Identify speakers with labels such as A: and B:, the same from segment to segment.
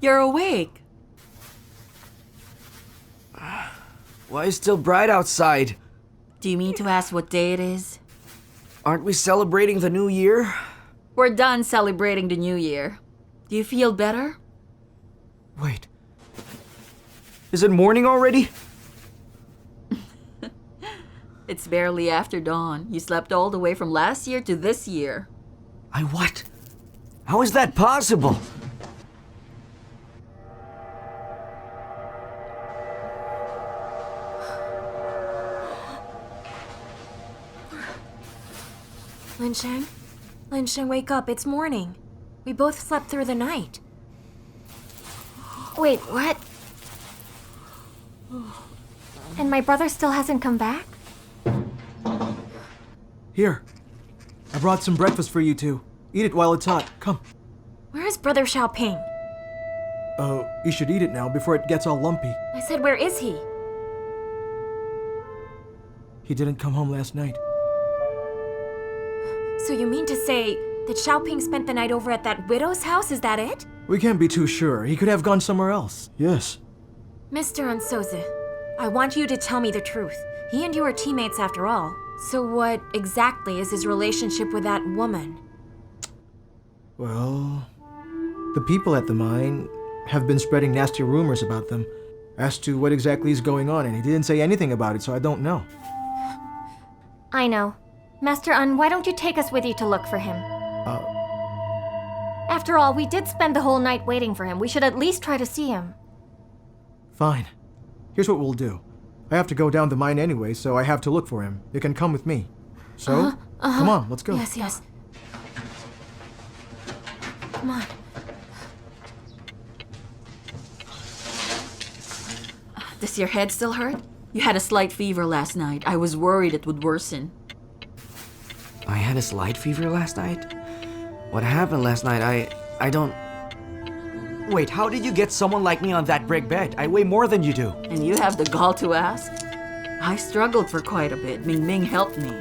A: You're awake.
B: Why is it still bright outside?
A: Do you mean to ask what day it is?
B: Aren't we celebrating the new year?
A: We're done celebrating the new year. Do you feel better?
B: Wait. Is it morning already?
A: It's barely after dawn. You slept all the way from last year to this year.
B: I what? How is that possible?
C: Lin Sheng, wake up. It's morning. We both slept through the night.
D: Wait, what? And my brother still hasn't come back?
E: Here. I brought some breakfast for you two. Eat it while it's hot. Come.
C: Where is Brother Xiaoping?
E: You should eat it now before it gets all lumpy.
C: I said, where is he?
E: He didn't come home last night.
C: So you mean to say that Xiaoping spent the night over at that widow's house? Is that it?
E: We can't be too sure. He could have gone somewhere else. Yes.
C: Mr. Ansoze, I want you to tell me the truth. He and you are teammates after all. So what exactly is his relationship with that woman?
E: Well, the people at the mine have been spreading nasty rumors about them as to what exactly is going on, and he didn't say anything about it, so I don't know.
D: I know. Master Un, why don't you take us with you to look for him? After all, we did spend the whole night waiting for him. We should at least try to see him.
E: Fine. Here's what we'll do. I have to go down the mine anyway, so I have to look for him. You can come with me. So, come on, let's go.
C: Yes. Come on.
A: Does your head still hurt? You had a slight fever last night. I was worried it would worsen.
B: I had a slight fever last night? What happened last night? I don't... Wait, how did you get someone like me on that brick bed? I weigh more than you do.
A: And you have the gall to ask? I struggled for quite a bit. Ming Ming helped me.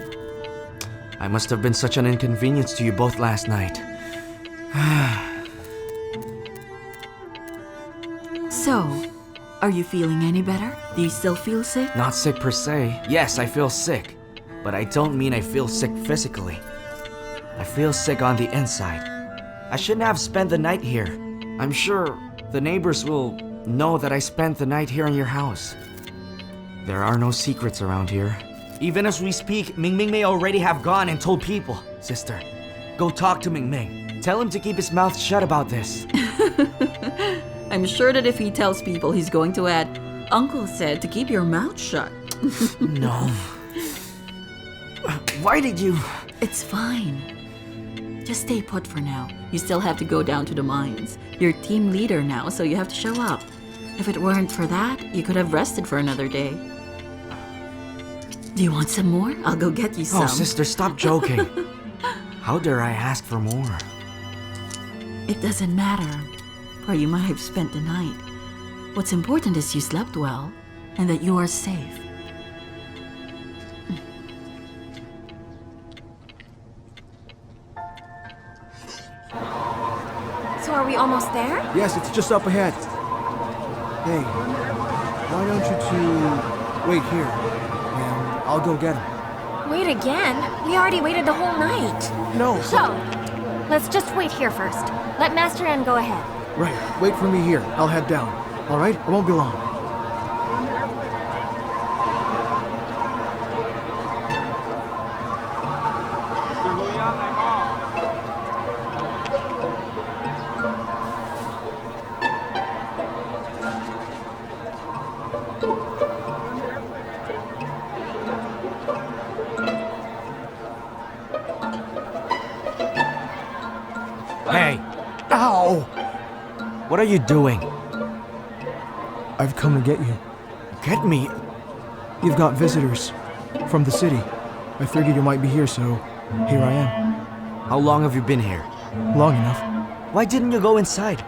B: I must have been such an inconvenience to you both last night.
A: So, are you feeling any better? Do you still feel sick?
B: Not sick per se. Yes, I feel sick. But I don't mean I feel sick physically. I feel sick on the inside. I shouldn't have spent the night here. I'm sure the neighbors will know that I spent the night here in your house. There are no secrets around here. Even as we speak, Ming Ming may already have gone and told people. Sister, go talk to Ming Ming. Tell him to keep his mouth shut about this.
A: I'm sure that if he tells people, he's going to add, Uncle said to keep your mouth shut.
B: No. Why did you...
A: It's fine. Just stay put for now. You still have to go down to the mines. You're team leader now, so you have to show up. If it weren't for that, you could have rested for another day. Do you want some more? I'll go get you some.
B: Oh, sister, stop joking. How dare I ask for more?
A: It doesn't matter where you might have spent the night. What's important is you slept well and that you are safe.
C: So are we almost there?
E: Yes, it's just up ahead. Hey, why don't you two wait here, and I'll go get him.
C: Wait again? We already waited the whole night.
E: No.
D: So, let's just wait here first. Let Master N go ahead.
E: Right, wait for me here. I'll head down. All right? It won't be long.
B: Hey,
E: Ow!
B: what are you doing?
E: I've come to get you.
B: Get me?
E: You've got visitors from the city. I figured you might be here, so here I am.
B: How long have you been here?
E: Long enough.
B: Why didn't you go inside?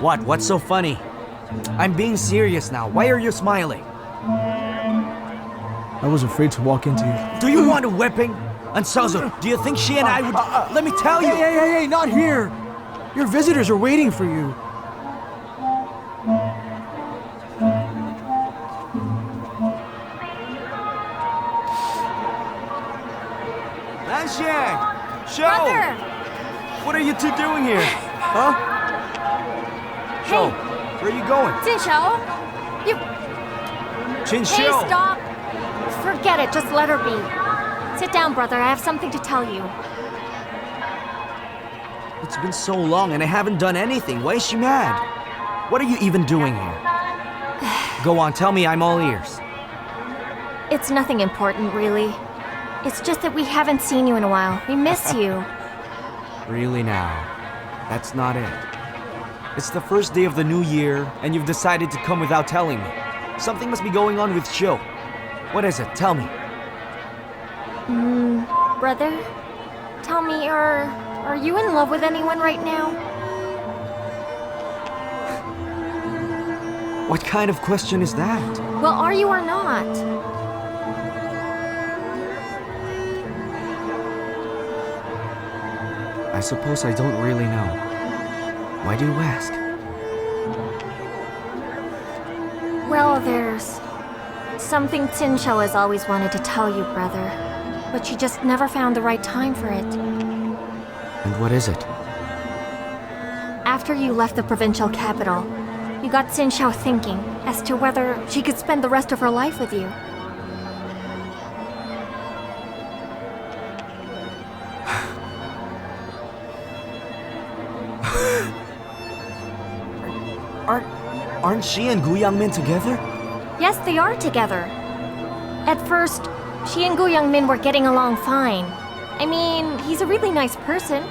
B: What? What's so funny? I'm being serious now. Why are you smiling?
E: I was afraid to walk into you.
B: Do you want a whipping? And Sozo, do you think she and I would... Let me tell you!
E: Hey, not here! Your visitors are waiting for you.
B: Lanxiang! Shou!
C: Brother!
B: What are you two doing here? Huh? Shou, where are you going?
C: Jinshou! You...
B: Qin
D: Hey,
B: Shou!
D: stop! Forget it, just let her be. Sit down, brother, I have something to tell you.
B: It's been so long and I haven't done anything. Why is she mad? What are you even doing here? Go on, tell me, I'm all ears.
D: It's nothing important, really. It's just that we haven't seen you in a while. We miss you.
B: Really now? That's not it. It's the first day of the new year, and you've decided to come without telling me. Something must be going on with Shou. What is it? Tell me.
D: Brother, tell me, are you in love with anyone right now?
B: What kind of question is that?
D: Well, are you or not?
B: I suppose I don't really know. Why do you ask?
D: Well, there's something Jinshou has always wanted to tell you, brother. But she just never found the right time for it.
B: And what is it?
D: After you left the provincial capital, you got Jinshou thinking as to whether she could spend the rest of her life with you.
B: Aren't she and Gu Yangmin together?
D: Yes, they are together. At first, she and Gu Yangmin were getting along fine. I mean, he's a really nice person.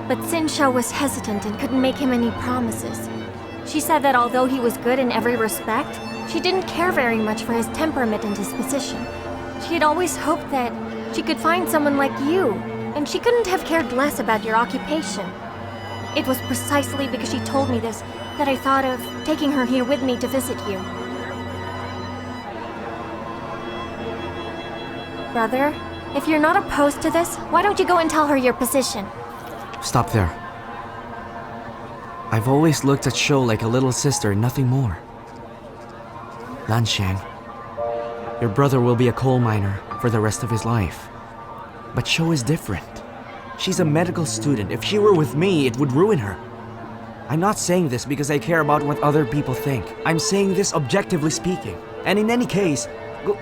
D: But Jinshou was hesitant and couldn't make him any promises. She said that although he was good in every respect, she didn't care very much for his temperament and disposition. She had always hoped that she could find someone like you, and she couldn't have cared less about your occupation. It was precisely because she told me this that I thought of taking her here with me to visit you. Brother, if you're not opposed to this, why don't you go and tell her your position?
B: Stop there. I've always looked at Shou like a little sister, nothing more. Lanxiang, your brother will be a coal miner for the rest of his life. But Shou is different. She's a medical student. If she were with me, it would ruin her. I'm not saying this because I care about what other people think. I'm saying this objectively speaking. And in any case, Gu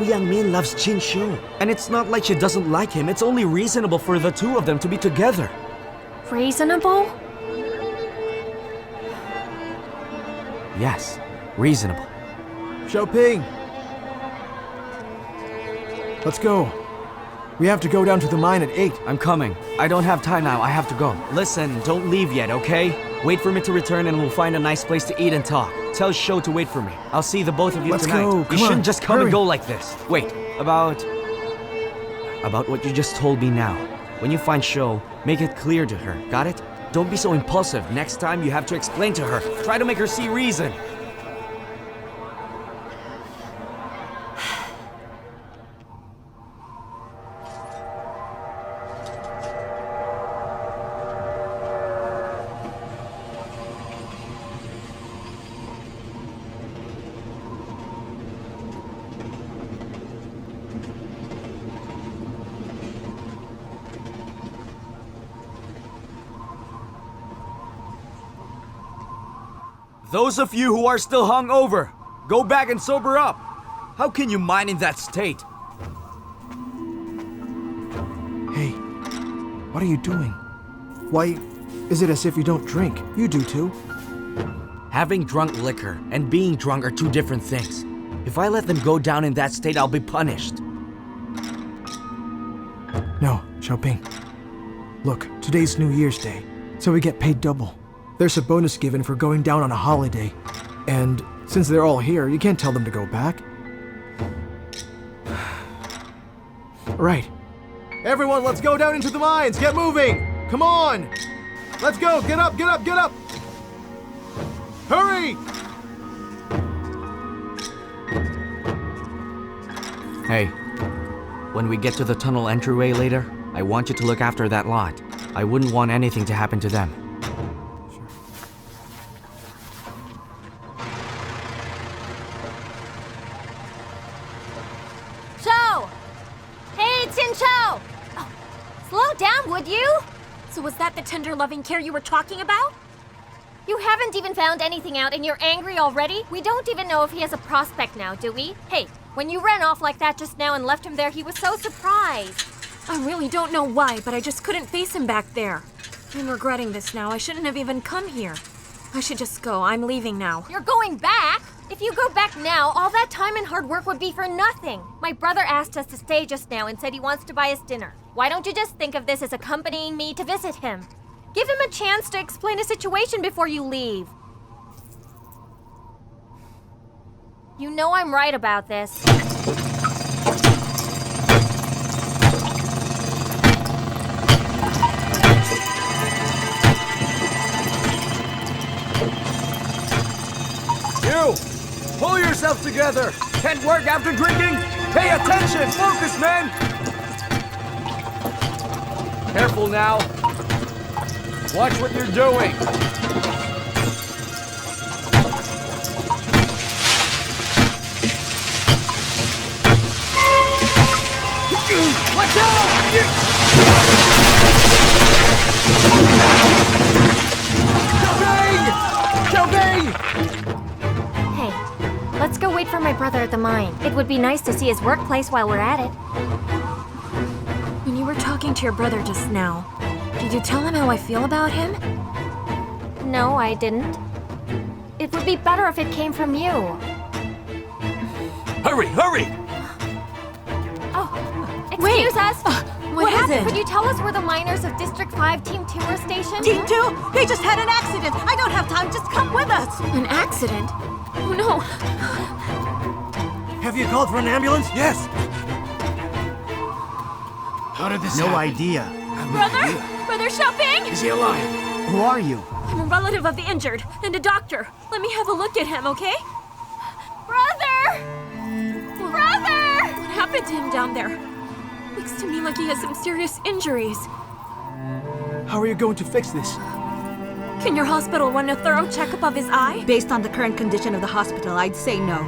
B: Yangmin loves Qin Shou. And it's not like she doesn't like him. It's only reasonable for the two of them to be together.
D: Reasonable?
B: Yes, reasonable.
E: Xiaoping! Let's go. We have to go down to the mine at 8.
B: I'm coming. I don't have time now. I have to go. Listen, don't leave yet, okay? Wait for me to return and we'll find a nice place to eat and talk. Tell Shou to wait for me. I'll see the both of you
E: Let's
B: tonight.
E: go.
B: You
E: Come
B: shouldn't
E: on.
B: just come
E: Hurry.
B: and go like this. Wait, about what you just told me now. When you find Shou, make it clear to her. Got it? Don't be so impulsive. Next time you have to explain to her. Try to make her see reason. Those of you who are still hungover, go back and sober up. How can you mine in that state?
E: Hey, what are you doing? Why is it as if you don't drink? You do too.
B: Having drunk liquor and being drunk are two different things. If I let them go down in that state, I'll be punished.
E: No, Xiaoping. Look, today's New Year's Day, so we get paid double. There's a bonus given for going down on a holiday. And since they're all here, you can't tell them to go back. Right. Everyone, let's go down into the mines! Get moving! Come on! Let's go! Get up, get up, get up! Hurry!
B: Hey, when we get to the tunnel entryway later, I want you to look after that lot. I wouldn't want anything to happen to them.
D: Cho! Hey, Cho! Oh, slow down, would you?
C: So was that the tender loving care you were talking about?
D: You haven't even found anything out and you're angry already? We don't even know if he has a prospect now, do we? Hey, when you ran off like that just now and left him there, he was so surprised.
C: I really don't know why, but I just couldn't face him back there. I'm regretting this now. I shouldn't have even come here. I should just go. I'm leaving now.
D: You're going back? If you go back now, all that time and hard work would be for nothing. My brother asked us to stay just now and said he wants to buy us dinner. Why don't you just think of this as accompanying me to visit him? Give him a chance to explain the situation before you leave. You know I'm right about this.
B: You! Pull yourself together! Can't work after drinking? Pay attention! Focus, man! Careful now. Watch what you're doing. Watch out!
D: Hey, let's go wait for my brother at the mine. It would be nice to see his workplace while we're at it.
C: When you were talking to your brother just now, did you tell him how I feel about him?
D: No, I didn't. It would be better if it came from you.
F: Hurry, hurry!
D: Oh, excuse us.
C: What is
D: happened?
C: it?
D: Could you tell us where the miners of District 5 Team 2 are stationed?
G: Team 2? They just had an accident! I don't have time, just come with us!
C: An accident? Oh no!
E: Have you called for an ambulance?
F: Yes! How did this
H: No
F: happen?
H: idea.
C: Brother! Brother Xiaoping!
F: Is he alive?
H: Who are you?
C: I'm a relative of the injured and a doctor. Let me have a look at him, okay?
D: Brother! Brother!
C: What happened to him down there? Looks to me like he has some serious injuries.
E: How are you going to fix this?
C: Can your hospital run a thorough checkup of his eye?
G: Based on the current condition of the hospital, I'd say no.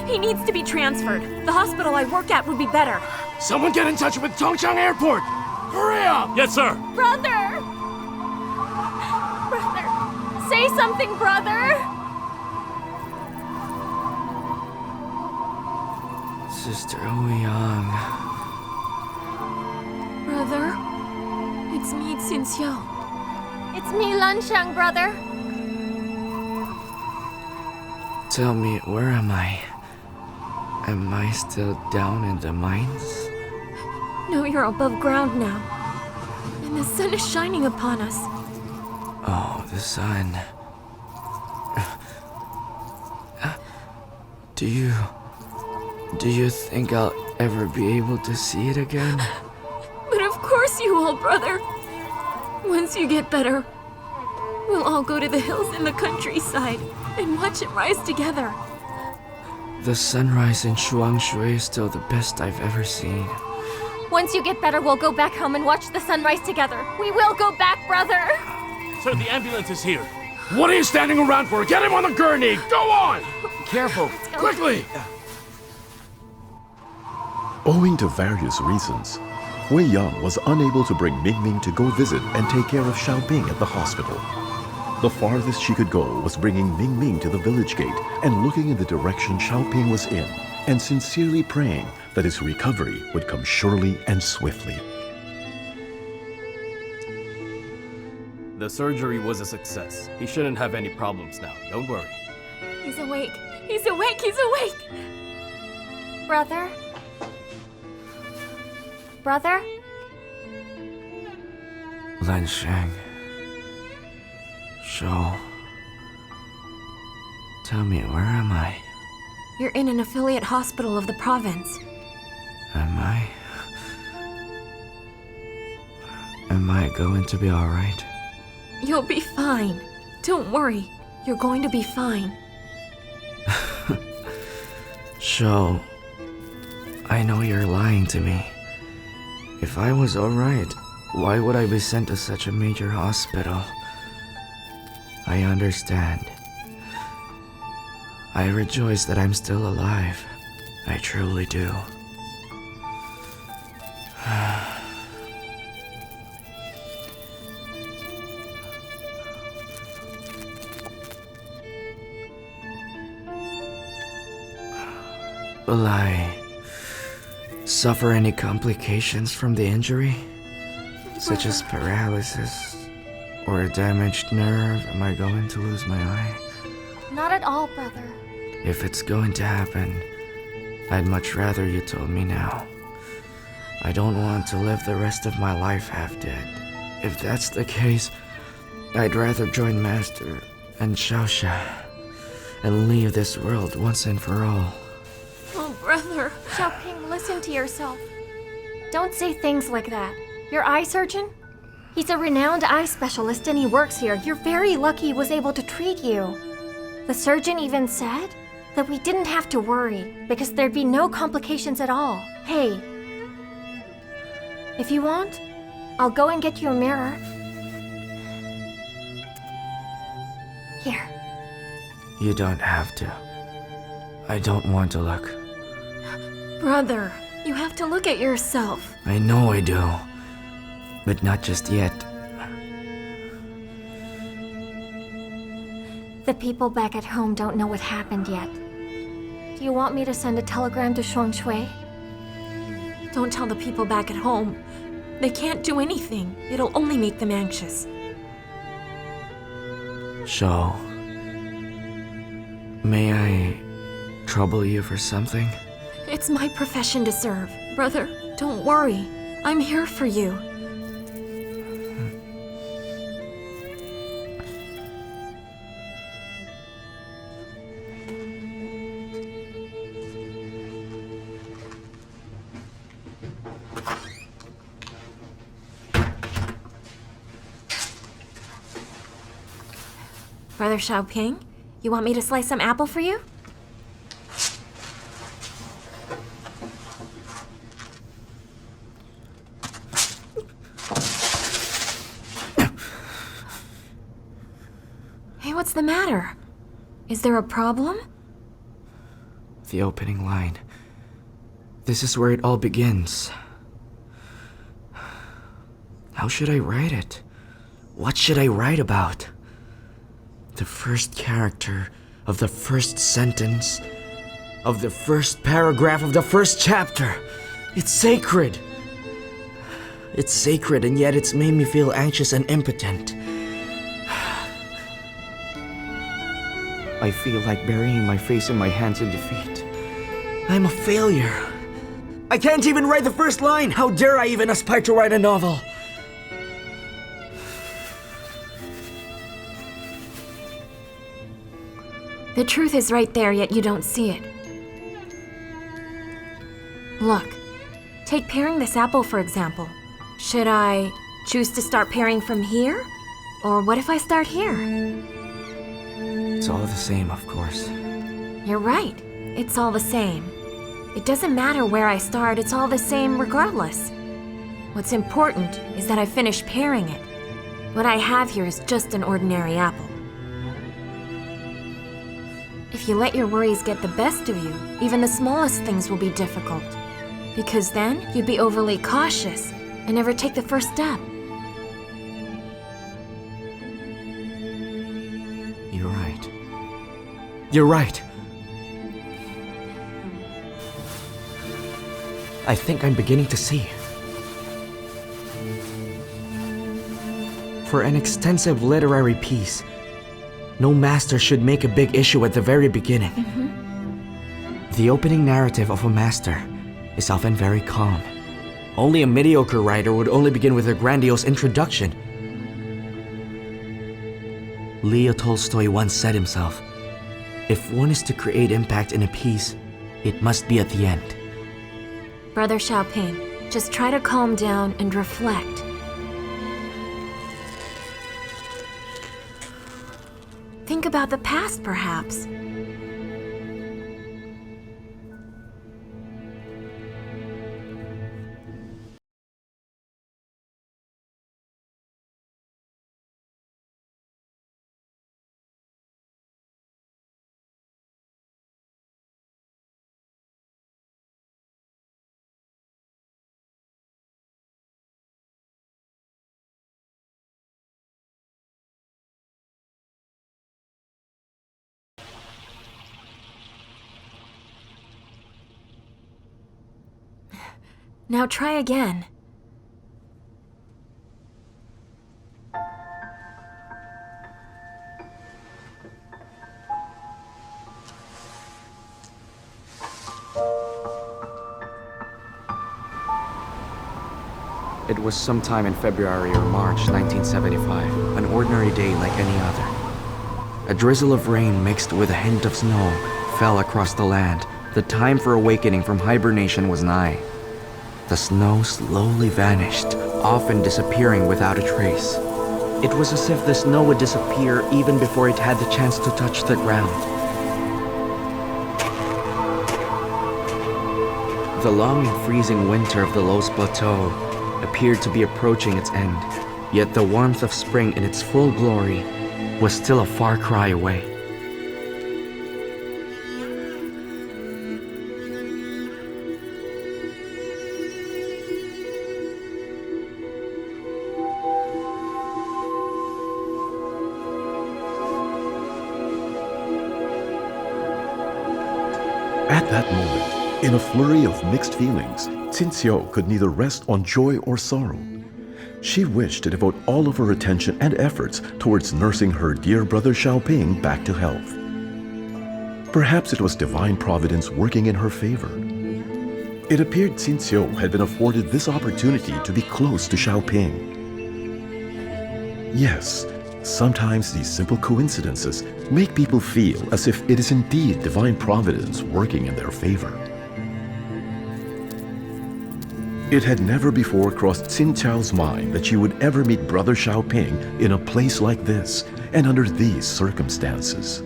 C: He needs to be transferred. The hospital I work at would be better.
F: Someone get in touch with Tongchang Airport! Hurry up! Yes, sir!
D: Brother! Brother! Say something, brother!
B: Sister Ouyang.
C: Brother? It's me, Xiao.
D: It's me, Lanshang, brother.
B: Tell me, where am I? Am I still down in the mines?
C: No, you're above ground now. And the sun is shining upon us.
B: Oh, the sun. Do you think I'll ever be able to see it again?
C: But of course you will, brother. Once you get better, we'll all go to the hills in the countryside and watch it rise together.
B: The sunrise in Shuangshui is still the best I've ever seen.
D: Once you get better, we'll go back home and watch the sunrise together. We will go back, brother!
F: Sir, the ambulance is here. What are you standing around for? Get him on the gurney! Go on!
B: Careful!
F: Quickly!
I: Owing to various reasons, Wei Yang was unable to bring Mingming to go visit and take care of Xiaoping at the hospital. The farthest she could go was bringing Mingming to the village gate and looking in the direction Xiaoping was in, and sincerely praying that his recovery would come surely and swiftly.
J: The surgery was a success. He shouldn't have any problems now. Don't worry.
C: He's awake. He's awake. He's awake.
D: Brother? Brother?
B: Lanshang. Shou. Tell me, where am I?
C: You're in an affiliate hospital of the province.
B: Am I going to be alright?
C: You'll be fine. Don't worry. You're going to be fine.
B: Shou, I know you're lying to me. If I was alright, Why would I be sent to such a major hospital? I understand. I rejoice that I'm still alive. I truly do. Will I suffer any complications from the injury? Such as paralysis or a damaged nerve? Am I going to lose my eye?
D: Not at all, brother.
B: If it's going to happen, I'd much rather you told me now. I don't want to live the rest of my life half dead. If that's the case, I'd rather join Master and Xiaoxia and leave this world once and for all.
C: Oh, brother.
D: Xiaoping, listen to yourself. Don't say things like that. Your eye surgeon? He's a renowned eye specialist and he works here. You're very lucky he was able to treat you. The surgeon even said that we didn't have to worry because there'd be no complications at all. Hey, if you want, I'll go and get you a mirror. Here.
B: You don't have to. I don't want to look.
C: Brother, you have to look at yourself.
B: I know I do. But not just yet.
D: The people back at home don't know what happened yet. Do you want me to send a telegram to Shuangshui?
C: Don't tell the people back at home. They can't do anything. It'll only make them anxious.
B: So, may I trouble you for something?
C: It's my profession to serve. Brother, don't worry. I'm here for you. Brother Xiaoping, you want me to slice some apple for you? Hey, what's the matter? Is there a problem?
B: The opening line. This is where it all begins. How should I write it? What should I write about? The first character of the first sentence of the first paragraph of the first chapter. It's sacred. It's sacred, and yet it's made me feel anxious and impotent. I feel like burying my face in my hands in defeat. I'm a failure. I can't even write the first line. How dare I even aspire to write a novel?
C: The truth is right there, yet you don't see it. Look, take paring this apple for example. Should I choose to start paring from here? Or what if I start here?
B: It's all the same, of course.
C: You're right. It's all the same. It doesn't matter where I start, it's all the same regardless. What's important is that I finish paring it. What I have here is just an ordinary apple. If you let your worries get the best of you, even the smallest things will be difficult. Because then, you'd be overly cautious and never take the first step.
B: You're right. You're right. I think I'm beginning to see. For an extensive literary piece, no master should make a big issue at the very beginning. The opening narrative of a master is often very calm. Only a mediocre writer would only begin with a grandiose introduction. Leo Tolstoy once said himself, if one is to create impact in a piece, it must be at the end.
C: Brother Xiaoping, just try to calm down and reflect. Think about the past, perhaps. Now try again.
B: It was sometime in February or March 1975, an ordinary day like any other. A drizzle of rain mixed with a hint of snow fell across the land. The time for awakening from hibernation was nigh. The snow slowly vanished, often disappearing without a trace. It was as if the snow would disappear even before it had the chance to touch the ground. The long and freezing winter of the Los Plateau appeared to be approaching its end, yet the warmth of spring in its full glory was still a far cry away.
I: At that moment, in a flurry of mixed feelings, Xiao could neither rest on joy or sorrow. She wished to devote all of her attention and efforts towards nursing her dear brother Xiaoping back to health. Perhaps it was divine providence working in her favor. It appeared Xiao had been afforded this opportunity to be close to Xiaoping. Yes, sometimes these simple coincidences make people feel as if it is indeed divine providence working in their favor. It had never before crossed Xin Chao's mind that she would ever meet Brother Xiaoping in a place like this and under these circumstances.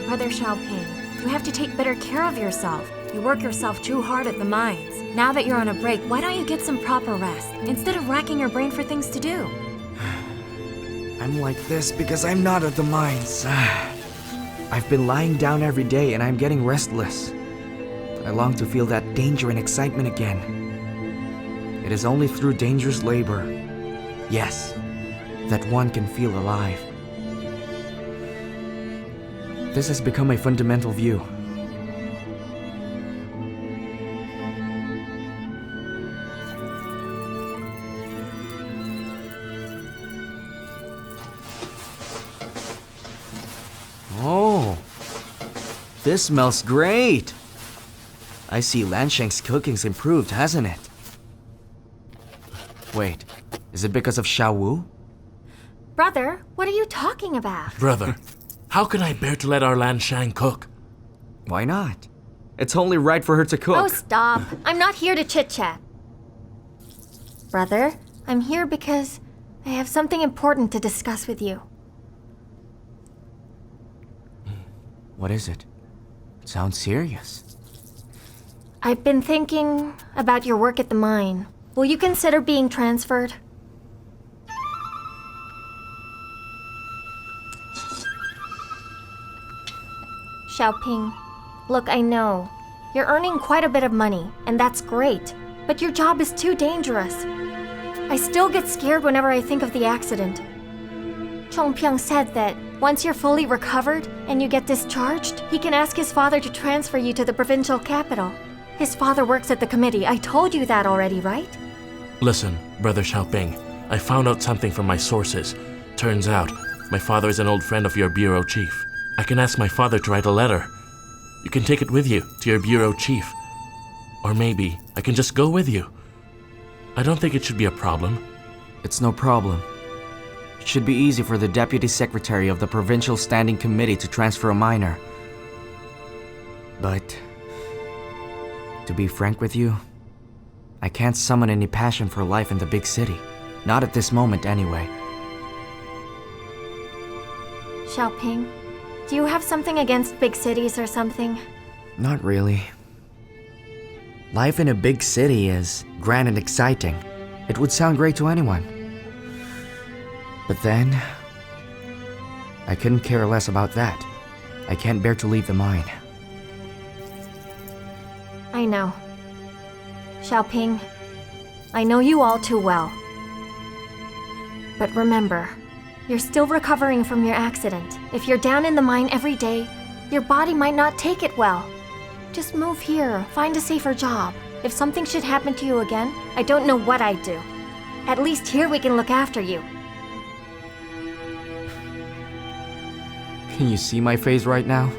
C: Brother Xiaoping, you have to take better care of yourself. You work yourself too hard at the mines. Now that you're on a break, why don't you get some proper rest, instead of racking your brain for things to do?
B: I'm like this because I'm not at the mines. I've been lying down every day and I'm getting restless. I long to feel that danger and excitement again. It is only through dangerous labor, yes, that one can feel alive. This has become a fundamental view. Oh, this smells great. I see Lansheng's cooking's improved, hasn't it? Wait, is it because of Xiao Wu?
D: Brother, what are you talking about?
F: Brother, how can I bear to let our Lanshang cook?
B: Why not? It's only right for her to cook.
D: Oh, stop. I'm not here to chit-chat. Brother, I'm here because I have something important to discuss with you.
B: What is it? It sounds serious.
D: I've been thinking about your work at the mine. Will you consider being transferred? Xiaoping, look, I know. You're earning quite a bit of money, and that's great. But your job is too dangerous. I still get scared whenever I think of the accident. Chongpyong said that once you're fully recovered and you get discharged, he can ask his father to transfer you to the provincial capital. His father works at the committee. I told you that already, right?
F: Listen, Brother Xiaoping, I found out something from my sources. Turns out, my father is an old friend of your bureau chief. I can ask my father to write a letter. You can take it with you to your bureau chief. Or maybe I can just go with you. I don't think it should be a problem.
B: It's no problem. It should be easy for the deputy secretary of the provincial standing committee to transfer a minor. But to be frank with you, I can't summon any passion for life in the big city. Not at this moment, anyway.
D: Xiaoping, do you have something against big cities or something?
B: Not really. Life in a big city is grand and exciting. It would sound great to anyone. But then, I couldn't care less about that. I can't bear to leave the mine.
D: I know. Xiaoping, I know you all too well. But remember, you're still recovering from your accident. If you're down in the mine every day, your body might not take it well. Just move here, find a safer job. If something should happen to you again, I don't know what I'd do. At least here we can look after you.
B: Can you see my face right now?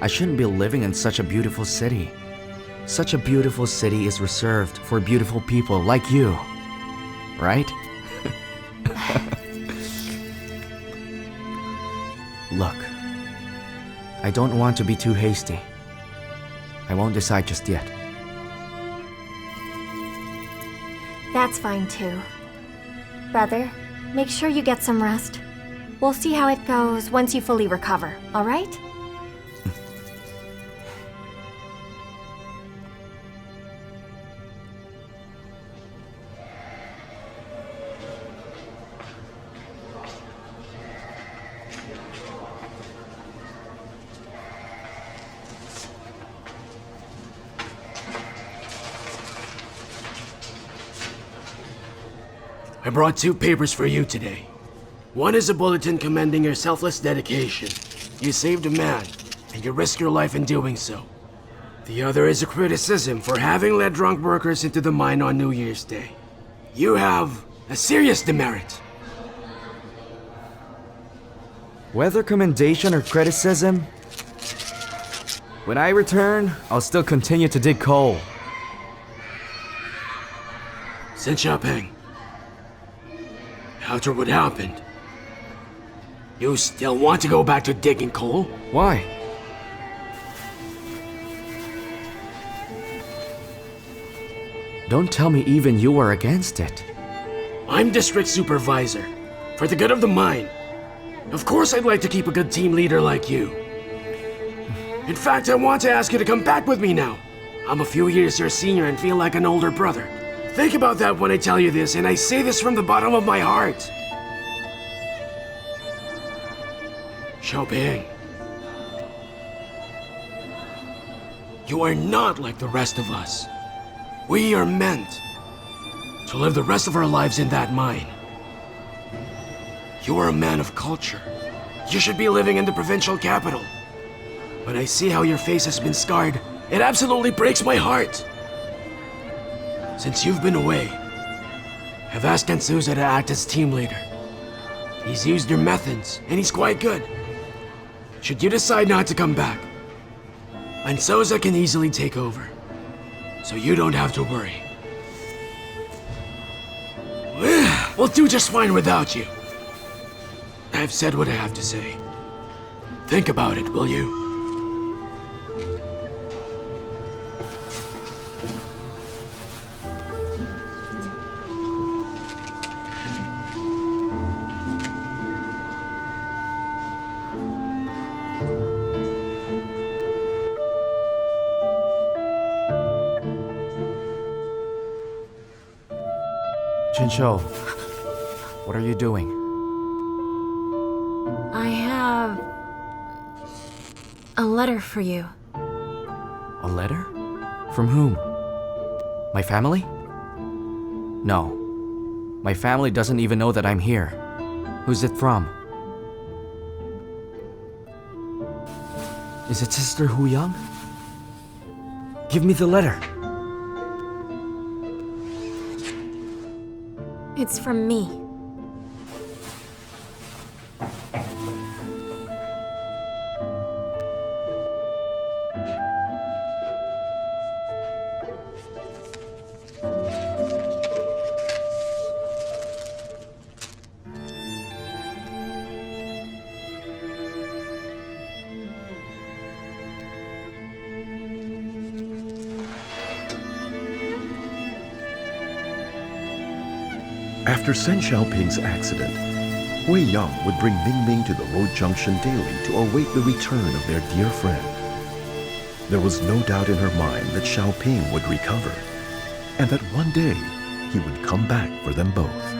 B: I shouldn't be living in such a beautiful city. Such a beautiful city is reserved for beautiful people like you. Right? Look, I don't want to be too hasty. I won't decide just yet.
D: That's fine too. Brother, make sure you get some rest. We'll see how it goes once you fully recover, alright?
H: I brought 2 papers for you today. One is a bulletin commending your selfless dedication. You saved a man, and you risked your life in doing so. The other is a criticism for having led drunk workers into the mine on New Year's Day. You have a serious demerit.
B: Whether commendation or criticism, when I return, I'll still continue to dig coal.
H: Sen Xiaoping, after what happened, you still want to go back to digging coal?
B: Why? Don't tell me even you are against it.
H: I'm district supervisor, for the good of the mine. Of course I'd like to keep a good team leader like you. In fact, I want to ask you to come back with me now. I'm a few years your senior and feel like an older brother. Think about that when I tell you this, and I say this from the bottom of my heart. Xiaoping, you are not like the rest of us. We are meant to live the rest of our lives in that mine. You are a man of culture. You should be living in the provincial capital. When I see how your face has been scarred, it absolutely breaks my heart. Since you've been away, I've asked Kansuza to act as team leader. He's used your methods, and he's quite good. Should you decide not to come back, Ansoza can easily take over, so you don't have to worry. We'll do just fine without you. I've said what I have to say. Think about it, will you?
B: Jinsho, what are you doing?
C: I have a letter for you.
B: A letter? From whom? My family? No. My family doesn't even know that I'm here. Who's it from? Is it Sister Hu Yang? Give me the letter.
C: It's from me.
I: After Sen Xiaoping's accident, Wei Yang would bring Ming Ming to the road junction daily to await the return of their dear friend. There was no doubt in her mind that Xiaoping would recover, and that one day he would come back for them both.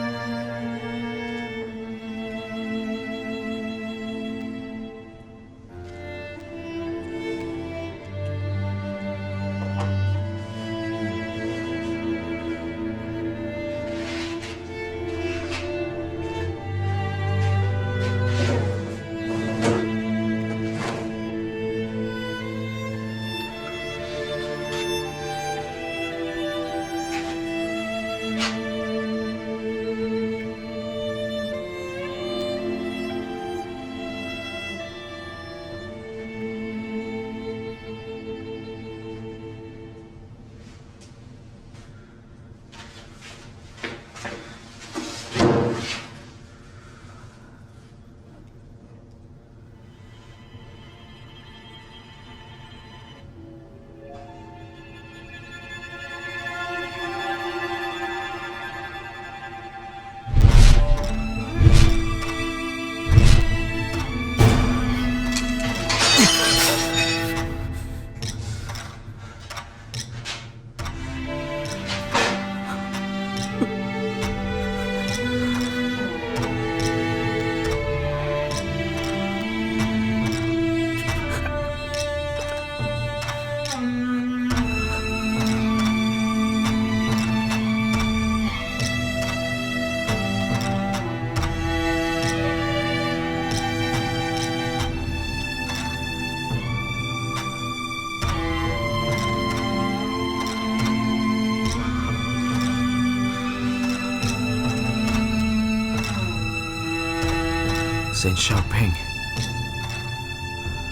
B: Saint Xiaoping.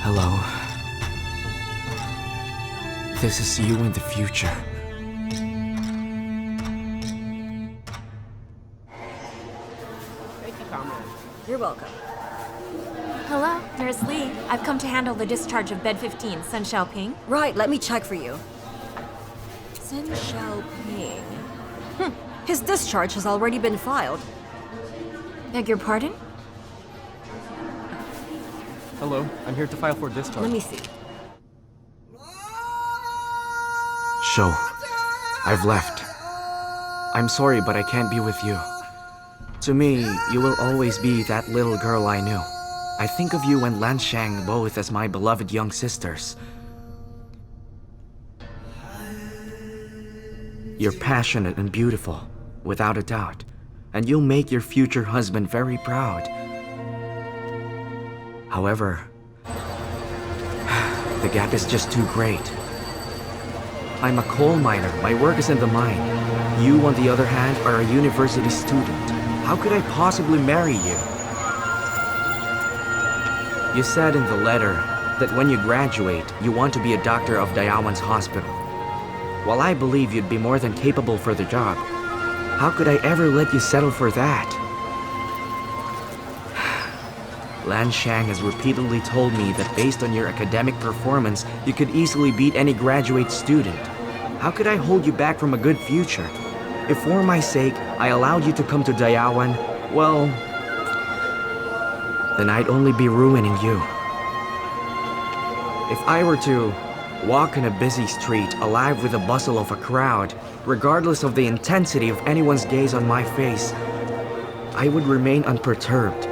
B: Hello. This is you in the future.
G: You're welcome.
C: Hello, Nurse Lee. I've come to handle the discharge of bed 15, Sun Xiaoping.
G: Right, let me check for you. Sin Xiaoping. His discharge has already been filed.
C: Beg your pardon?
J: Hello, I'm here to file for discharge.
G: Let me see.
B: Shou, I've left. I'm sorry, but I can't be with you. To me, you will always be that little girl I knew. I think of you and Lan Shang both as my beloved young sisters. You're passionate and beautiful, without a doubt, and you'll make your future husband very proud. However, the gap is just too great. I'm a coal miner. My work is in the mine. You, on the other hand, are a university student. How could I possibly marry you? You said in the letter that when you graduate, you want to be a doctor of Dayawan's hospital. While I believe you'd be more than capable for the job, how could I ever let you settle for that? Lan Shang has repeatedly told me that based on your academic performance, you could easily beat any graduate student. How could I hold you back from a good future? If for my sake, I allowed you to come to Dayawan, well, then I'd only be ruining you. If I were to walk in a busy street, alive with the bustle of a crowd, regardless of the intensity of anyone's gaze on my face, I would remain unperturbed.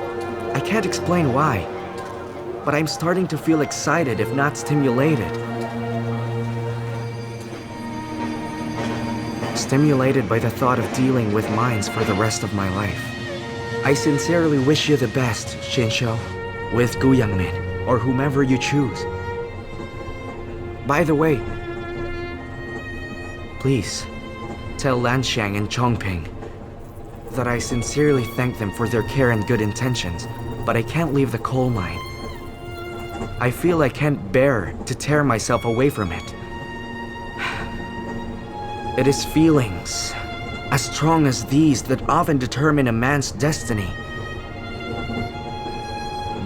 B: I can't explain why, but I'm starting to feel excited, if not stimulated. Stimulated by the thought of dealing with mines for the rest of my life. I sincerely wish you the best, Xinsho, with Gu Yangmin, or whomever you choose. By the way, please, tell Lanshang and Chongping that I sincerely thank them for their care and good intentions, but I can't leave the coal mine. I feel I can't bear to tear myself away from it. It is feelings as strong as these that often determine a man's destiny.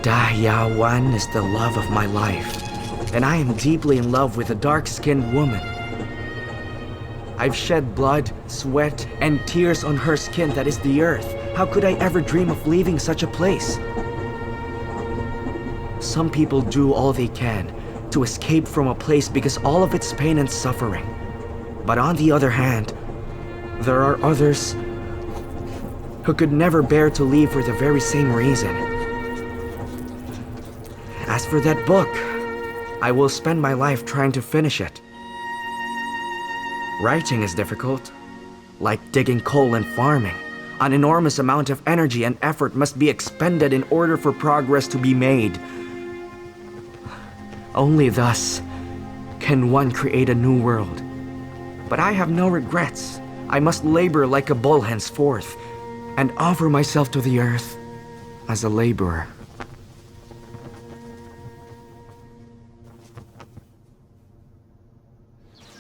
B: Dayawan is the love of my life, and I am deeply in love with a dark-skinned woman. I've shed blood, sweat, and tears on her skin that is the earth. How could I ever dream of leaving such a place? Some people do all they can to escape from a place because all of its pain and suffering. But on the other hand, there are others who could never bear to leave for the very same reason. As for that book, I will spend my life trying to finish it. Writing is difficult, like digging coal and farming. An enormous amount of energy and effort must be expended in order for progress to be made. Only thus can one create a new world. But I have no regrets. I must labor like a bull henceforth, and offer myself to the earth as a laborer.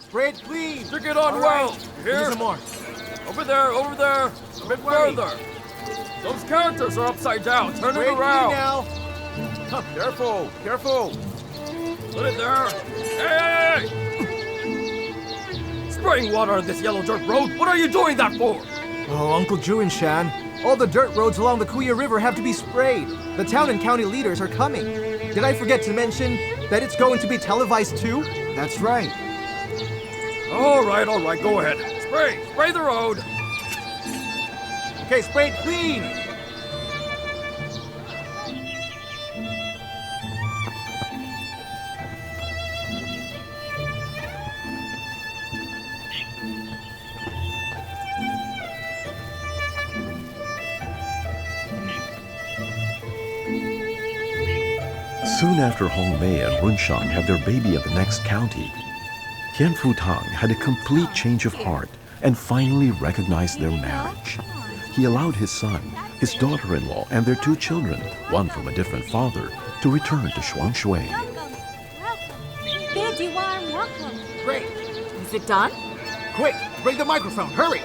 H: Spray it clean!
J: Drink it on well! Here!
H: Some more.
J: Over there! A bit further! Those characters are upside down! Turn
H: Spray
J: it
H: it clean
J: around!
H: now! Careful!
J: Put it there! Hey! Spraying water on this yellow dirt road? What are you doing that for?
E: Oh, Uncle Ju and Shan, all the dirt roads along the Kuya River have to be sprayed. The town and county leaders are coming. Did I forget to mention that it's going to be televised too? That's right.
J: All right, go ahead. Spray the road.
H: Okay, spray it clean!
I: Soon after Hong Mei and Runshan had their baby in the next county, Tian Fu Tang had a complete change of heart and finally recognized their marriage. He allowed his son, his daughter-in-law, and their 2 children, one from a different father, to return to Shuangshui.
D: Big Yuan, welcome.
K: Great.
A: Is it done?
K: Quick, bring the microphone. Hurry.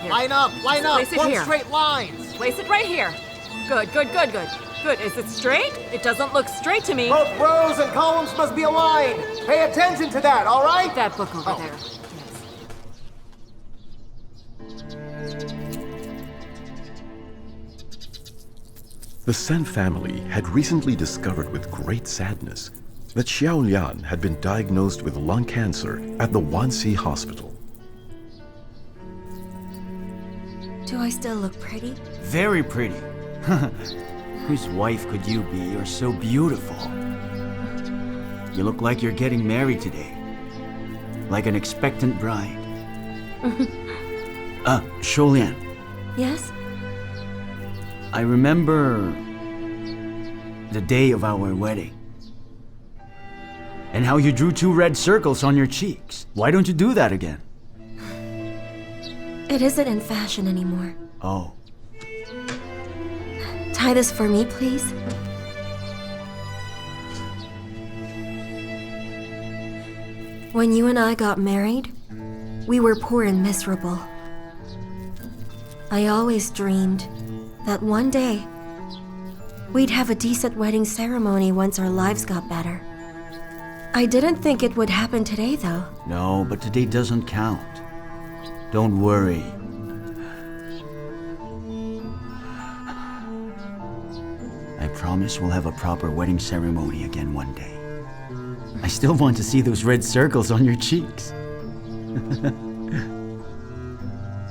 K: Line up,
G: Place it
K: form
G: here.
K: straight lines.
G: Place it right here. Good. Good. Is it straight? It doesn't look straight to me.
K: Both rows and columns must be aligned. Pay attention to that, all right?
G: That book over there.
I: The Sen family had recently discovered with great sadness that Xiao Lian had been diagnosed with lung cancer at the Wanxi Hospital.
C: Do I still look pretty?
L: Very pretty. Whose wife could you be? You're so beautiful. You look like you're getting married today. Like an expectant bride. Sholian,
C: Yes?
L: I remember the day of our wedding. And how you drew 2 red circles on your cheeks. Why don't you do that again?
C: It isn't in fashion anymore.
L: Oh.
C: Tie this for me, please. When you and I got married, we were poor and miserable. I always dreamed that one day we'd have a decent wedding ceremony once our lives got better. I didn't think it would happen today, though.
L: No, but today doesn't count. Don't worry. I promise we'll have a proper wedding ceremony again one day. I still want to see those red circles on your cheeks.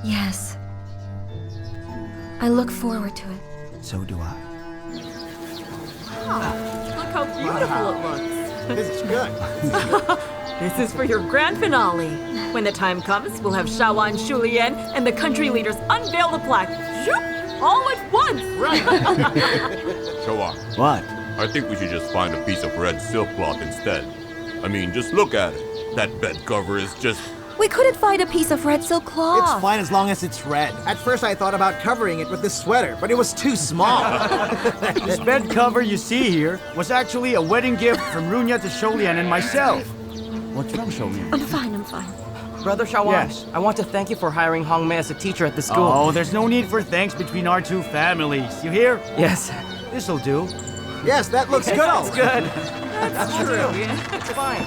C: Yes. I look forward to it.
L: So do I.
G: Look how beautiful it looks.
K: This is good.
G: This is for your grand finale. When the time comes, we'll have Shawan Shulian and the country leaders unveil the plaque. Zoop! All at once!
K: Right.
M: Shawan,
L: What?
M: I think we should just find a piece of red silk cloth instead. I mean, just look at it. That bed cover is just...
C: We couldn't find a piece of red silk cloth.
K: It's fine as long as it's red. At first I thought about covering it with this sweater, but it was too small.
L: This bed cover you see here was actually a wedding gift from Runya to Sholian and myself. What's wrong, Sholian?
C: I'm fine.
N: Brother Shawan,
L: Yes.
N: I want to thank you for hiring Hong Mei as a teacher at the school.
L: Oh, there's no need for thanks between our 2 families. You hear?
N: Yes.
L: This'll do.
K: Yes, that looks good.
N: That's good.
G: That's true. Yeah.
N: It's fine.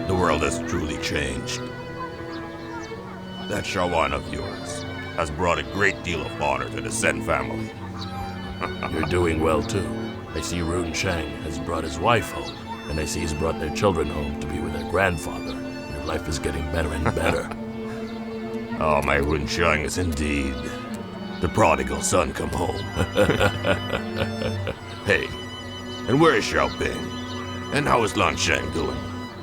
M: The world has truly changed. That Shawan of yours has brought a great deal of honor to the Sen family.
F: You're doing well too. I see Run Shang has brought his wife home, and I see he's brought their children home to be with their grandfather. Your life is getting better and better.
M: Oh, my Run Shang is indeed the prodigal son come home. Hey, and where is Xiaoping? And how is Lan Shang doing?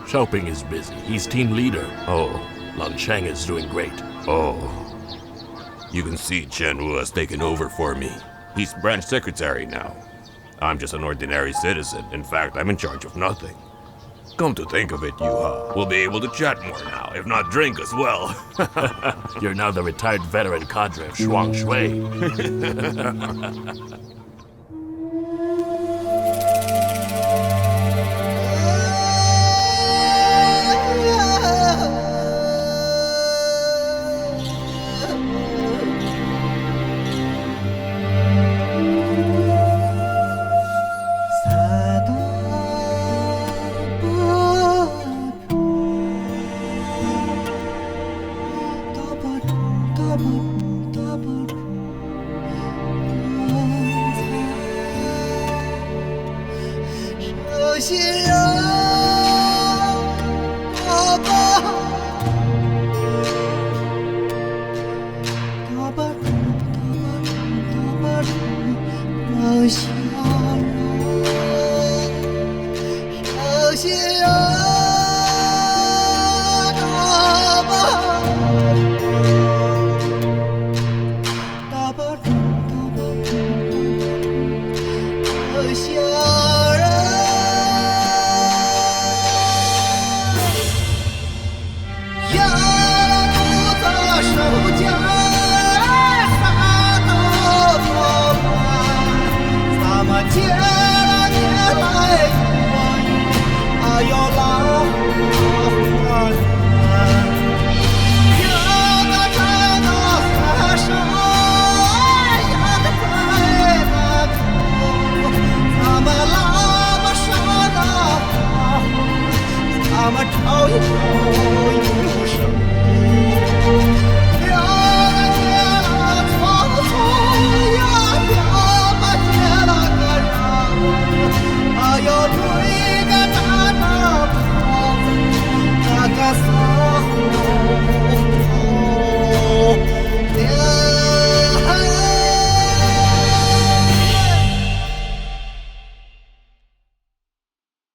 F: Xiaoping is busy. He's team leader.
M: Oh,
F: Lan Shang is doing great.
M: oh. You can see Chen Wu has taken over for me. He's branch secretary now. I'm just an ordinary citizen. In fact, I'm in charge of nothing. Come to think of it, Yuha, we'll be able to chat more now, if not drink as well.
F: You're now the retired veteran cadre of Shuang Shui.